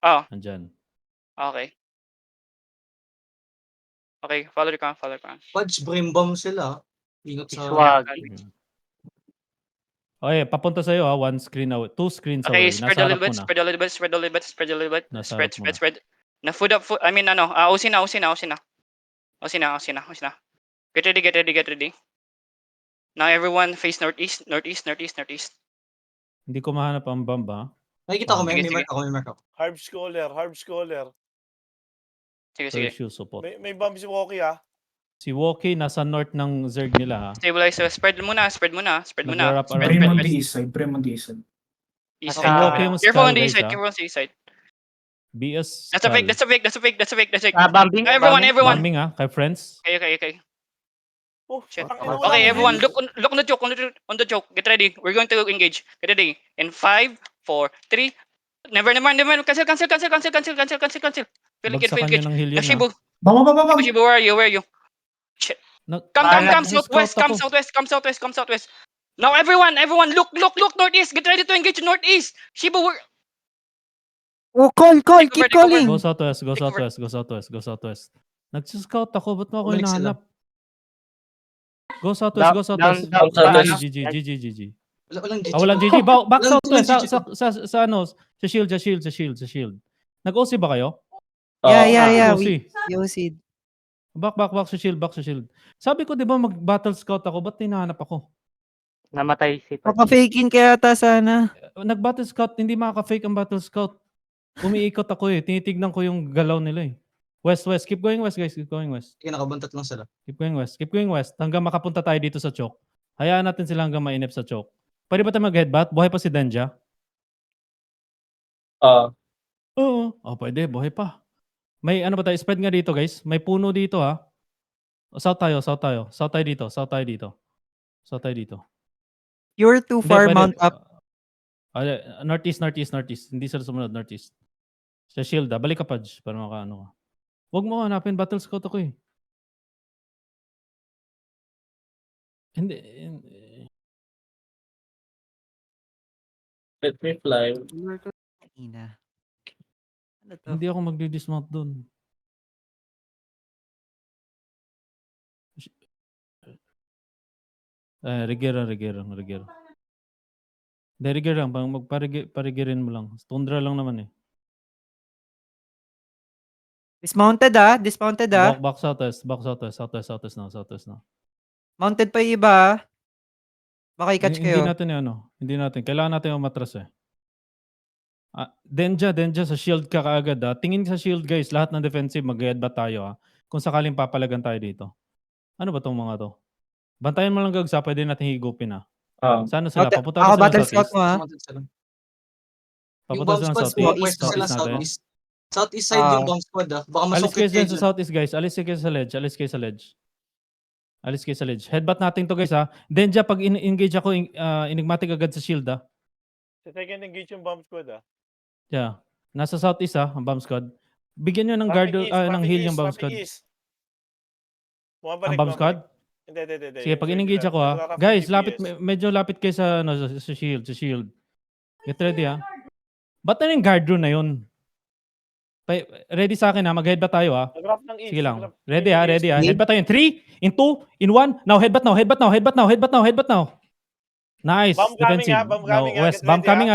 Oo. Nandyan. Okay. Okay, follow the count, follow the count. Fudge, Brimbom sila. Ingat sa... Swag. Okay, papunta sa'yo ha. 1 screen away. 2 screens Okay, away. spread Nasa a little harap bit, mo na. spread a little bit, spread a little bit, spread a little bit. Nasa Spread, harap mo spread, na. spread. Na food up, I mean ano, OC na, OC na, OC na. OC na, OC na, OC na. Get ready, get ready, get ready. Now everyone face northeast, northeast, northeast, northeast. Hindi ko mahanap ang bomb ha. Nakikita ko, may Sige, mark ako, may mark ako. Harb Scholar, Harb Scholar. Sige, Third sige. shoe support. May bomb si Woki ah. Si Woki nasa north ng Zerg nila ha. Stabilize, spread muna, spread muna, spread muna. Nag-wrap Spread, around. Prim on spread, the east side, Prim on the east side. east Si side. Woki yung Careful skull on the guys east side, ha. careful on the east side. BS That's a fake, skull. that's a fake, that's a fake, that's a fake, that's a fake. Bombing. Everyone, everyone. Bombing ha, kay friends. Okay, okay, okay. Oh, Shit. tangina, wala Okay, akong everyone, heal. look on the joke, on the joke. Get ready. We're going to engage. Get ready. In 5, 4, 3. Never. Cancel. Feel it, Bagsakan feel niya it. ng heal yan ha. Shibu, Bam! Shibu, where are you? Shit. Come, southwest, come southwest. Now everyone, look, northeast. Get ready to engage northeast. Shibu, Oh, call, Take keep over, take calling. Go southwest, go Take over. southwest. Nagsuscout ako, ba't mo ako Bumalik sila. hinahanap? Go southwest. GG. Walang GG. Walang GG. Back Walang southwest GG. sa ano, sa shield. Nag-OC ba kayo? Yeah. OC. Yosid. Back sa shield. Sabi ko 'di ba mag-battle scout ako, ba't hinahanap ako? Namatay si Pat. Papafakin kaya ata sana. Nag-battle scout, hindi makaka-fake ang battle scout. Umiikot ako tinitignan ko yung galaw nila West, keep going west guys, keep going west. Sige, nakabuntot lang sila. Keep going west hanggang makapunta tayo dito sa choke. Hayaan natin sila hanggang mainip sa choke. Pwede ba tayo mag-headbutt? Buhay pa si Denja? Oo. Pwede, buhay pa. May ano ba tayo? Spread nga dito guys. May puno dito ha. South tayo. South tayo dito. You're too Hindi, far, pwede. mount up. Northeast. Hindi sila sumunod, northeast. Sa shield balik ka Pudge para makaano ka. Huwag mo hanapin, battle scout ako Hindi. Let me fly. Ina. Ano to? Hindi ako magdi-dismount doon. Rigero. Hindi, rigero lang. Parigirin mo lang. Tundra lang naman Dismounted ah. Back southwest na. Mounted pa yung iba ah. Baka i-catch Hindi kayo. Hindi natin. Kailangan natin umatras Denja sa shield ka kaagad Tingin sa shield guys, lahat ng defensive mag-headbutt tayo Kung sakaling papalagan tayo dito. Ano ba tong mga to? Bantayan mo lang gagsa, pwede natin higupin Sana sila? Papunta Ako ba sila battle ng scout southeast? mo ah. Papunta sila ng Pumapasok southeast? sila Southeast natin? Southeast side yung bomb squad Baka Alis masukit kayo kayo sa dyan. southeast guys. Alis kayo sa ledge. Headbutt natin to guys Denja, pag engage ako, enigmatic agad sa shield Sa second engage yung bomb squad ah. Yeah. Nasa southeast ang bomb squad. Bigyan nyo ng guard, ng heal yung bomb squad. Ang bomb squad? Hindi. Sige, pag in-engage ako guys, medyo lapit kayo sa shield. Get ready Ba't na yung guard rune na yun? Ready sa akin mag-headbutt tayo Sige lang. Ready Headbutt tayo in 3, in 2, in 1. Now, headbutt now. Nice. Bomb coming, Defensive. bomb Now, coming, west. get Bomb ready, coming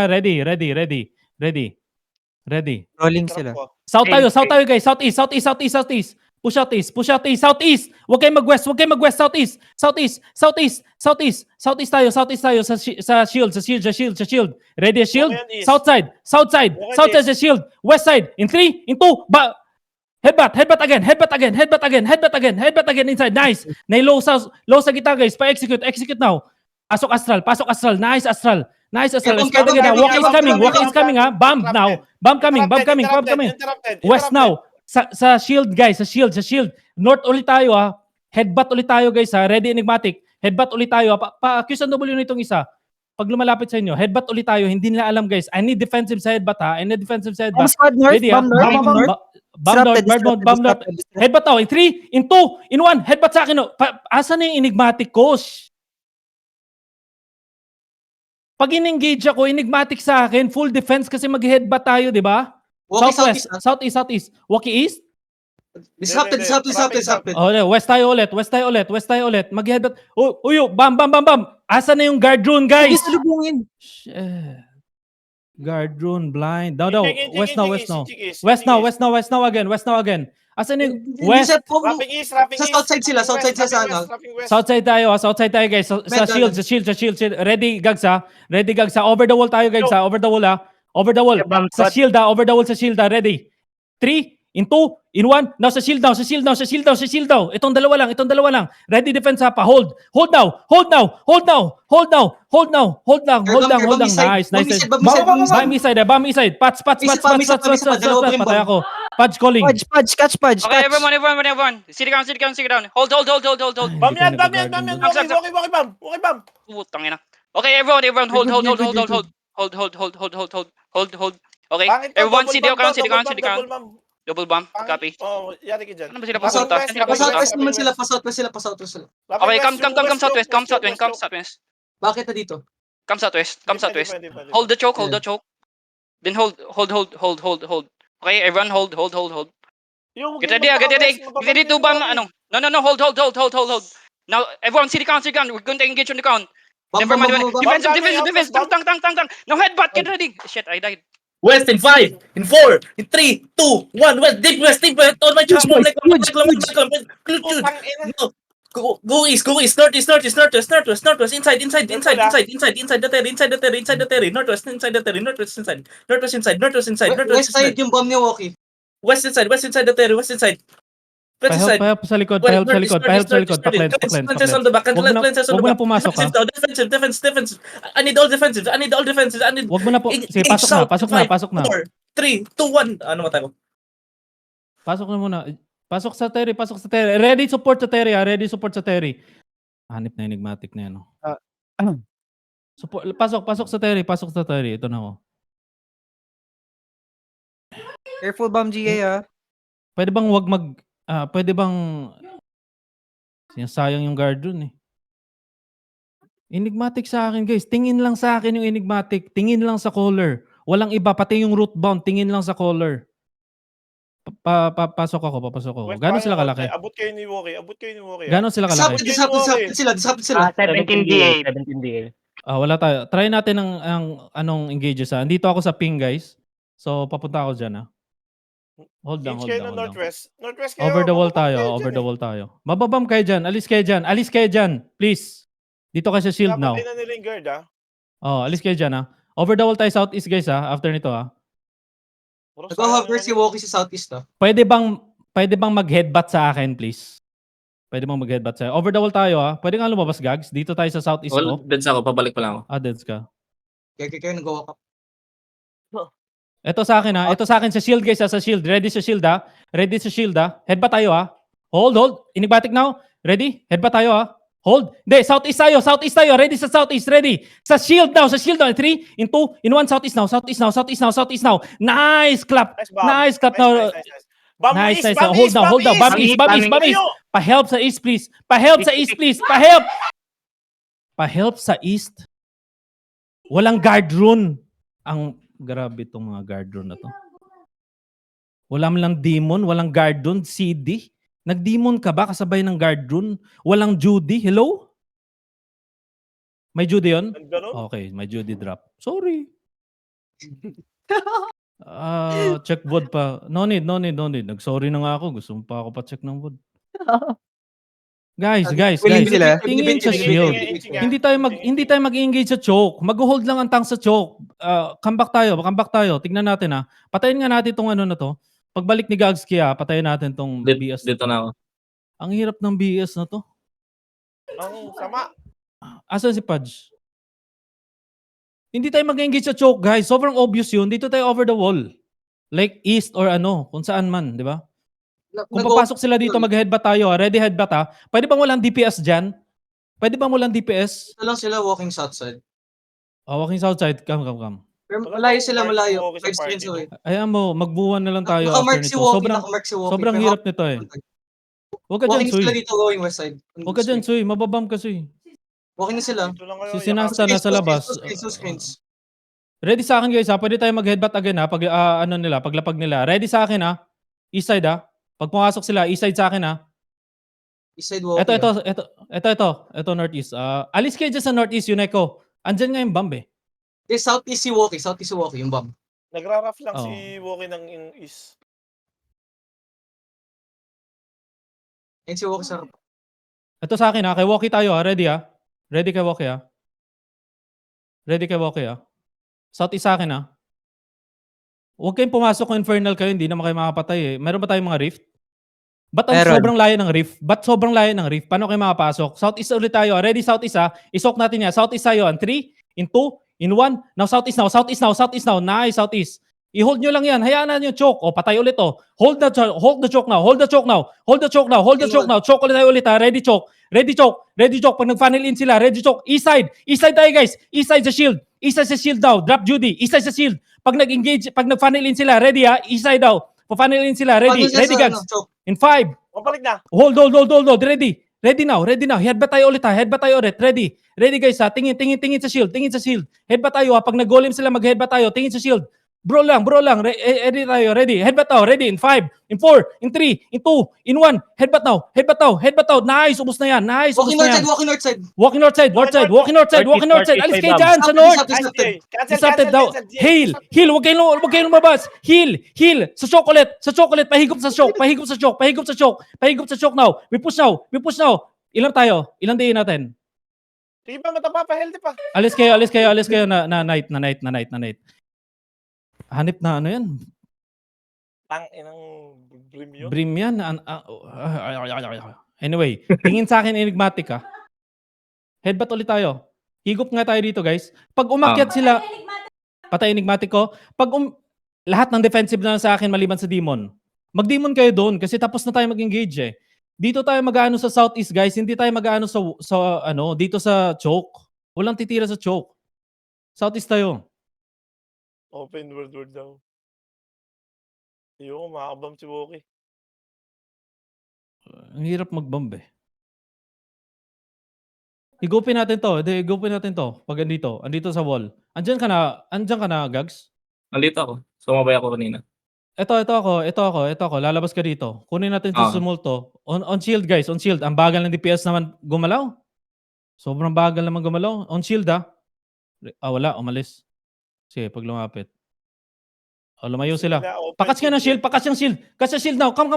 Ready. Rolling sila. South tayo guys. Southeast. Push out east. Southeast. Huwag kayong mag-west. Southeast tayo. Sa shield. Ready shield? Bumayan east. South side Bumayan sa shield. West side. In 3, in 2. Headbutt again. Inside. Nice. Low sa gitna guys. Pa-execute now. Pasok astral. Nice astral. Spread again Walk is coming Bomb now. Bomb coming. West now. Sa shield guys, sa shield. North ulit tayo Headbutt ulit tayo guys Ready enigmatic. Headbutt ulit tayo Pa-accuse ang W nitong isa. Pag lumalapit sa inyo, headbutt ulit tayo. Hindi nila alam guys. I need defensive sa headbutt Bomb squad north. Ready Bomb north. Bomb north. Headbutt in 3, in 2, in 1. Headbutt sa akin Asa na yung enigmatic ko? Pag in-engage ako, enigmatic sa akin, full defense kasi mag-headbutt tayo, di ba? Walking Southwest, southeast. southeast. Walkie east. Disrupted. Oh, west tayo ulit. Mag-headbutt. Uyo, bam. Asa na yung guard rune, guys? Salubungin. Shit. Guard rune, blind. Daw. Check West now. east. West now again. Asa na yung west? Rapping east. Sa southside sila sa ano. Southside tayo, guys. Sa shield. Ready, Gags, ha? Over the wall tayo, guys, ha? Over the wall. Sa shield, ha? Over the wall sa shield, ha? Ready? 3, in 2, in 1. Now sa shield now. Itong dalawa lang. Ready, defense, ha? Hold now. Nice. Bam inside. Patch. Patay ako. Patch calling. Pudge, catch. Okay, everyone. Sit down. Hold. Bam yan. Walkie bam. Putang ina. Okay, everyone, hold. Hold. Okay, everyone, sit down. Double bomb, copy. Oh, yari ka dyan. Ano ba sila Pa pupunta? southwest, Pa southwest naman sila, pa southwest sila. Okay, come southwest. Bakit na dito? Come southwest. Pwede. Hold the choke. Then hold. Okay, everyone, hold. Get ready to bomb, ano? No, hold. Now, everyone, see the count. We're going to engage on the count. Never mind. Defense. Tang. No headbutt, get ready. Shit, I died. West in 5, in 4, in 3, 2, 1, West, deep west, on my chest, no. Go east, northeast, inside the terry, northwest inside, West side yung bomb ni Walkie. west inside the terry, west inside. Pahelp sa likod. Paklen. Lenses on the back, Huwag mo na pumasok, ha? Defensive. I need all defensive. Huwag mo na po. Sige, pasok na. 4, 3, 2, 1. Ano matay ko? Pasok na muna. Pasok sa Terry. Ready support sa Terry. Hanip na enigmatic na yan. Pasok sa Terry. Ito na ako. Careful, Bam GA, ha? Pwede bang sinasayang yung guard dun, eh. Enigmatic sa akin, guys. Tingin lang sa akin yung enigmatic. Tingin lang sa color. Walang iba. Pati yung root bound. Tingin lang sa color. Papasok ako. Gano'n sila kalaki? Abot kayo ni Walkie. Gano'n sila kalaki? Disrupted sila. 17 DA. Wala tayo. Try natin ang anong engages, ha. Andito ako sa ping, guys. So, papunta ako dyan, ha. Hold lang. Northwest kayo. Over the wall tayo. Mababam kayo dyan. Alis kayo dyan. Please. Dito kayo sa shield now. Dapat na nila yung guard, ha? Alis kayo dyan, ha. Over the wall tayo southeast, guys, ha. After nito, ha. Nag-hover si Walkie sa southeast, ha. Pwede bang mag-headbutt sa akin, please? Pwede bang mag-headbutt sa Over the wall tayo, ha. Pwede nga lumabas, Gags. Dito tayo sa southeast ko. Deads ako, pabalik pa lang ako. Deads ka. Kaya nag-walk up. Ito sa akin, ha. Ito sa akin sa shield, guys, ha. Sa shield. Ready sa shield, ha. Headbutt tayo, ha. Hold. Enigmatic now. Ready? Headbutt tayo, ha. Hold. Hindi, southeast tayo. Ready sa southeast. Ready. Sa shield now. 3, in 2, in 1, southeast now. Nice clap. Nice clap now. Nice. Hold now. Bam east. Pa-help sa east, please. Pa-help sa east. Walang guard rune. Grabe itong mga guard rune na to. Wala man lang demon, walang guard rune, CD. Nag-demon ka ba kasabay ng guard rune? Walang Judy. Hello? May Judy yun? Okay, may Judy drop. Sorry. Check wood pa. No need. Nag-sorry na nga ako. Gusto mo pa ako pa-check ng wood. Guys. Tingin sa shield. Hindi tayo mag-engage sa choke. Mag-hold lang ang tank sa choke. Come back tayo. Tignan natin, ha. Patayin nga natin tong ano na to. Pagbalik ni Gags kaya, patayin natin tong BS. Dito na ako. Ang hirap ng BS na to. Ang sama. Asan si Pudge? Hindi tayo mag-engage sa choke, guys. Sobrang obvious yun. Dito tayo over the wall. Like east or kung saan man, di ba? Kung papasok sila dito, mag-headbutt tayo. Ready headbutt, ha? Pwede bang walang DPS dyan? Ito lang sila walking southside. Walking southside. Come. Pero malayo sila. 5 screens away. Ayan mo, magbuwan na lang tayo Nakamark after si nito. Walkie. Sobrang hirap nito, eh. Huwag ka dyan, Walking Suy. sila dito going west side. Huwag ka dyan, Suy. Mababam ka, Suy. Walking na sila. Si Sinasta nasa labas. Two screens. Ready sa akin guys ha. Pwede tayo mag-headbutt again ha. Pag ano nila, paglapag nila. Ready sa akin ha. East side ha. Pag pumasok sila, east side sa akin ha. Eastside walkie. Ito northeast. Alis kayo dyan sa northeast, Yuneko. Andyan nga yung bomb eh. Southeast si walkie. Southeast si walkie, yung bomb. Nagraraf lang Oh. si Woki ng East. Yan si walkie sa... Ito sa akin ha. Kay Walkie tayo ha. Ready ha. Ready kay Walkie ha. Ready kay Walkie ha. Southeast sa akin ha. Huwag kayong pumasok kung infernal kayo. Hindi naman kayo makapatay eh. Meron ba tayong mga rift? Ba't ang Meron. sobrang layo ng rift? Ba't sobrang layo ng rift? Paano kayo makapasok? Southeast ulit tayo. Ready Southeast ha. Isok natin yan. Southeast tayo. 3, in 2, in 1. Now Southeast now. Southeast now. Southeast now. Nice Southeast. I-hold nyo lang yan. Hayaan na nyo choke. O patay ulit o. Hold the choke now. Hold the choke now. Hold the choke now. Hold the choke now. Choke ulit tayo ulit ha. Ready choke. Ready choke. Ready choke. Pag nag-funnel in sila. Ready choke. East side. East side tayo guys. East side sa shield. East side sa shield daw. Drop Judy. East side sa shield. Pag nag-engage, pag nag-funnel in sila. Ready ha. East side daw. Pa-funnel in sila. Ready. Ready guys. In 5. Mabalik na. Hold. Ready. Ready now. Headbutt tayo ulit ha. Headbutt tayo ulit. Ready. Ready guys ha. Tingin sa shield. Headbutt tayo ha. Pag nag-golem sila, mag-headbutt tayo. Tingin sa shield. Bro lang. Ready tayo. Ready. Headbutt tayo. Ready. In 5, in 4, in 3, in 2, in 1. Headbutt now. Nice. Ubus na yan. Nice. Ubus na yan. Walkie north side. Walking north side. Alis kayo dyan sa north. Disrupted daw. Heal. Huwag kayong lumabas. Heal. Sa chocolate. Pahigop sa choke now. We push now. Ilan tayo? Ilang day natin? Sige pa, matapapa-healthy pa. Alis kayo na night. Hanip na ano yan? Tang inang brim yun. Brim yan. Anyway, tingin sa akin enigmatic ha. Headbutt ulit tayo. Higop nga tayo dito guys. Pag umakyat sila, patay enigmatic ko. Pag lahat ng defensive na sa akin maliban sa demon. Mag-demon kayo doon kasi tapos na tayo mag-engage eh. Dito tayo mag-aano sa southeast guys. Hindi tayo mag-aano sa ano, dito sa choke. Walang titira sa choke. Southeast tayo. Open world daw. Ayoko, makakabam si Woki. Ang hirap mag-bomb eh. Higupin natin to. Pag andito sa wall. Andyan ka na, Gags? Nandito ako. Sumabay ako kanina. Ito ako. Lalabas ka dito. Kunin natin sa sumulto. On shield guys, on shield. Ang bagal ng DPS naman gumalaw. Sobrang bagal naman gumalaw. On shield ha. Wala, umalis. Sige, pag lumapit. Lumayo sila. Pakas ka ng shield, pakas yung shield. Catch the shield now. Come.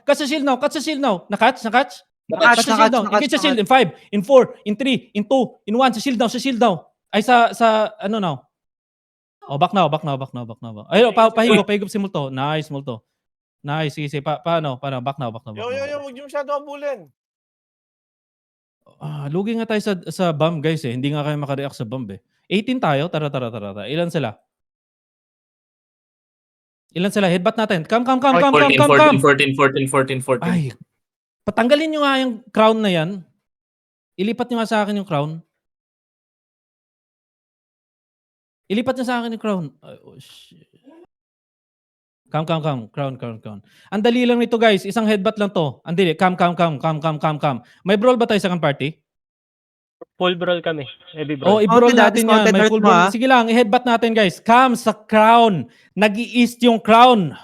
Catch the shield now. Nakatch? Catch the shield now. Engage the shield in 5, in 4, in 3, in 2, in 1. Sa shield now. Ay, sa ano now. Back now. Ay, pahigop si Multo. Nice, Multo. Nice, sige. Paano? Back now. Yo, huwag niyo masyado abulin. Lugi nga tayo sa bomb guys eh. Hindi nga kayo makareact sa bomb eh. 18 tayo. Tara. Ilan sila? Headbutt natin. Come. 14. Ay, patanggalin nyo nga yung crown na yan. Ilipat nyo nga sa akin yung crown. Ay, oh shit. Come. Crown. Ang dali lang nito guys. Isang headbutt lang to. Andali. Come. May brawl ba tayo sa party? Full brawl kami. Heavy brawl. I-brawl Okay, natin yan. May full brawl. Sige lang, i-headbutt natin guys. Come sa crown. Nag-i-east yung crown.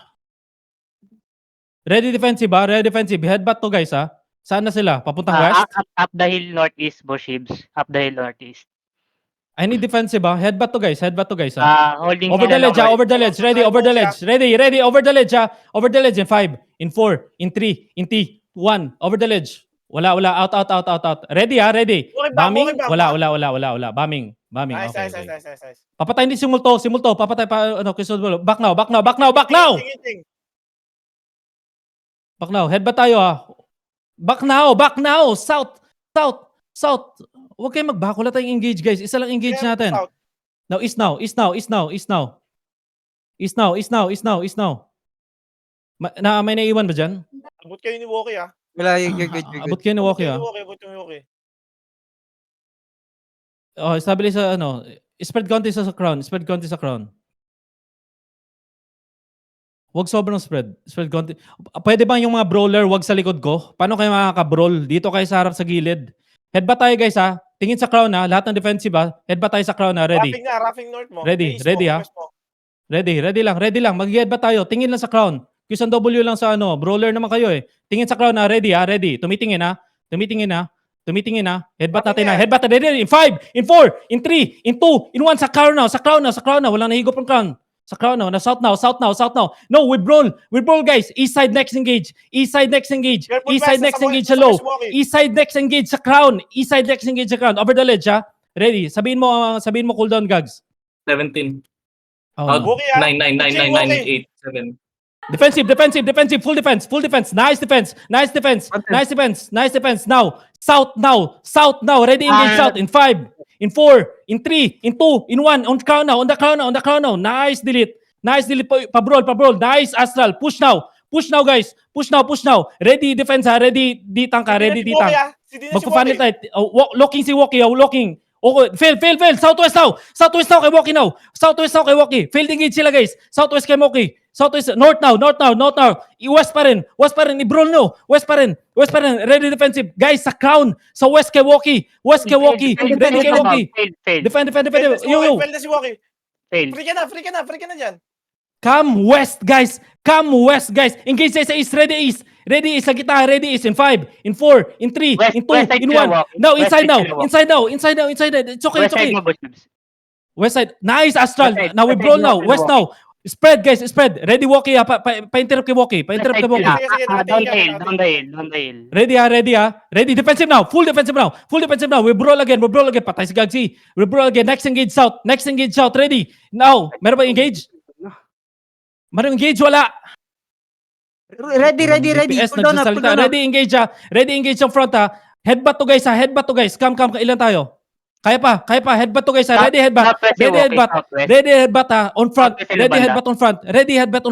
Ready defensive ha? Headbutt to guys ha? Saan na sila? Papuntang west? Up the hill northeast, Boshibs. Up the hill northeast. I need defensive ha? Headbutt to guys ha? Holding Over the ledge ha? Over the ledge. Ready, over the ledge. Ready, over the ledge ha? Over the ledge in 5, in 4, in 3, in 1. Over the ledge. Wala. Out. Ready ha? Ready. Bombing? Wala. Bombing. Nice. Okay. Papatayin din si Multo. Papatay pa. Back now. Tingin. Back now. Headbutt tayo ha? Back now. South. Huwag kayong mag-back. Wala tayong engage guys. Isa lang engage natin. Now, east now. May naiwan ba dyan? Abot kayo ni Woki ah. Wala, you're good. Abot kayo ni Walkie ha? Abot yung Woki. Stabilize sa spread konti sa crown. Huwag sobrang spread. Spread konti. Pwede ba yung mga brawler wag sa likod ko? Paano kayo makaka-brawl? Dito kayo sa harap sa gilid. Headbutt tayo guys ha. Tingin sa crown ha. Lahat ng defensive ha. Headbutt tayo sa crown ha. Ready. Roughing north mo. Ready, East ready, mo, ah. west mo. Ready lang. Mag-headbutt tayo. Tingin lang sa crown. Q's and W lang sa ano. Brawler naman kayo eh. Tingin sa crown ha. Ready ha. Ready. Tumitingin ha. Headbutt natin ha. Headbutt natin. Ready. In 5, in 4, in 3, in 2, in 1. Sa crown na. Walang nahigop ng crown. Sa crown na. South now. No, we brawl guys. East side next engage. Careful, East side West, next nasa engage west, sa low. nasa west, walkie. East side next engage sa crown. Over the ledge ha. Ready. Sabihin mo cooldown gags. 17. Oh, Out. Walkie, ah. 9, 9, 9, 9, 9, Walkie. 8, 7. Defensive, full defense. Nice defense. Now, south now. Ready engage south in 5, in 4, in 3, in 2, in 1. On the crown now. Nice delete. Pa-brawl. Nice Astral. Push now guys. Push now. Ready defense ha. Ready D-tank ha. Ready Si Walkie, D-tank. ah. Si Dino si Magpa-funnel Walkie. tayo. Locking si Walkie. Locking. Okay, fail. Southwest now kay Walkie now. Failed engage sila guys. Southwest kay Walkie. North now. West pa rin. I-brawl nyo. West pa rin. Ready defensive. Guys, sa crown. Sa west kay Walkie. Ready kay Walkie. Failed. Defend. Fail Yo. na si Walkie. Failed. Free ka na dyan. Come west, guys. Engage tayo sa east. Ready east sa gitna. Ready east in 5, in 4, in 3, West- in 2, west side in sila 1. walk. Now, West inside side now. sila walk. Inside. It's okay. West side mo, boss Jibs. West side. Nice, Astral. West side. Now we West brawl side now. walk. West now. Spread, guys. Ready, Walkie. Pa-interrupt kay Walkie. West side sila. Sige, Down sige, the hill. Ready. Ready. Defensive now. Full defensive now. We brawl again. Patay si Gagsi. We brawl again. Next engage south. Ready. Now. Meron ba engage? Wala. Ready. DPS Cool down na, nagsasalita. Ready engage ha. Ready engage ang front ha. Headbutt to guys. Come. Ilan tayo? Kaya pa. Headbutt to guys ha. Ready headbutt. Ready headbutt ha. On front. Ready headbutt on front. Ready headbutt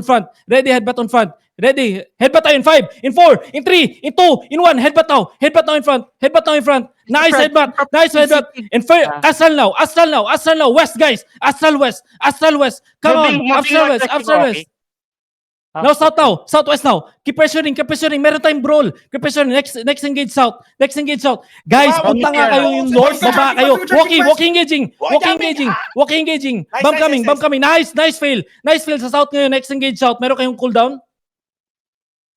tayo in 5, in 4, in 3, in 2, in 1. Headbutt now in front. Nice headbutt. And Astral now. West guys. Astral west. Come on. Astral west. Now south now. Southwest now. Keep pressuring. Meron tayong brawl. Keep pressuring. Next engage south. Guys, Wow, punta nga yeah. kayo yung north. Baba kayo. Walkie engaging. Bomb coming. Nice fail. Sa south ngayon. Next engage south. Meron kayong cooldown?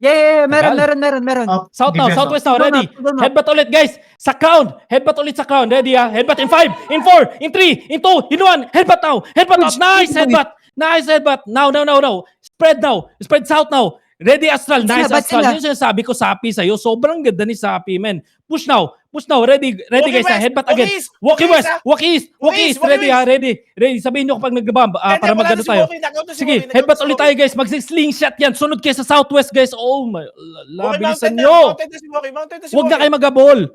Yeah, Tagal. meron. South now. Southwest now. Ready. Headbutt ulit guys. Sa crown. Ready ha. Headbutt in 5, in 4, in 3, in 2, in 1. Headbutt out. Nice headbutt. Now. Spread south now. Ready Astral. Nice Ba't Astral. sila? Yun yung sinasabi ko Sapi sa'yo. Sobrang ganda ni Sapi, men. Push now. Ready guys ha. Headbutt again. Walkie west. Walkie east. Ready ha. Ready. Sabihin nyo kapag nag-bomb para magano tayo. Sige, headbutt ulit tayo guys. Mag-slingshot yan. Sunod kayo sa southwest guys. Oh my. Bilisan nyo. Huwag na kayo mag-abol.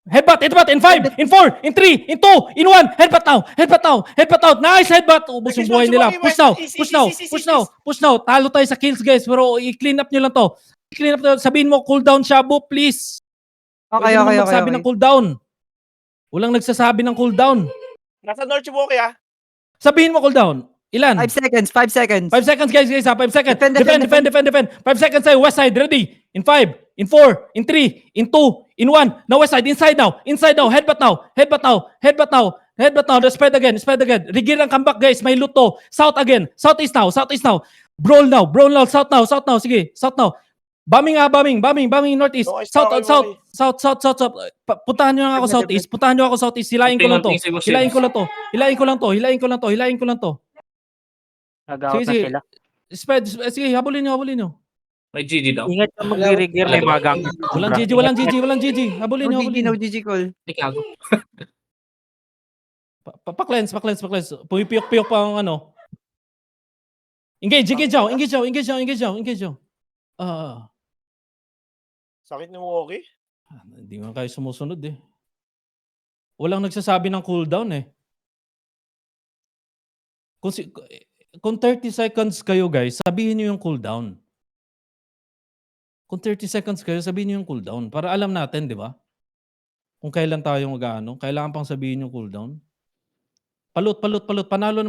Headbutt in 5, in 4, in 3, in 2, in 1. Headbutt now. Nice headbutt. Ubus yung buhay nila. Push now. Talo tayo sa kills guys. Pero i-clean up nyo lang to. Sabihin mo cooldown Shabu, please. Okay. Magsabi ng cooldown. Walang nagsasabi ng cooldown. Nasa north si Walkie, ah. Sabihin mo cooldown. Ilan? 5 seconds. 5 seconds guys ha. 5 seconds. Defend. Defend. 5 seconds tayo. West side. Ready. In 5, in 4, in 3, in 2, in 1. Now west side. Inside now. Headbutt now. Spread again. Rigid ang comeback guys. May loot to. South again. Southeast now. Brawl now. South now. Sige. South now. Bombing northeast. Okay, South. Puntahan nyo lang ako Okay. southeast. Hilahin ko lang to. Nag-out na Sige. sila. Spread. Sige, habulin nyo. May GG daw. Ingat ka mag-regear. May mga gang. Walang GG. Habulin nyo. No GG call. Ikago. Pa-cleanse. Pumipiyok pa ang ano. Engage now. Sakit ni Walkie. Hindi nga kayo sumusunod eh. Walang nagsasabi ng cooldown eh. Kung 30 seconds kayo guys, sabihin nyo yung cooldown. Kung 30 seconds kayo, sabihin nyo yung cooldown. Para alam natin, di ba? Kung kailan tayo mag-ano, kailangan pang sabihin yung cooldown. Palut. Panalo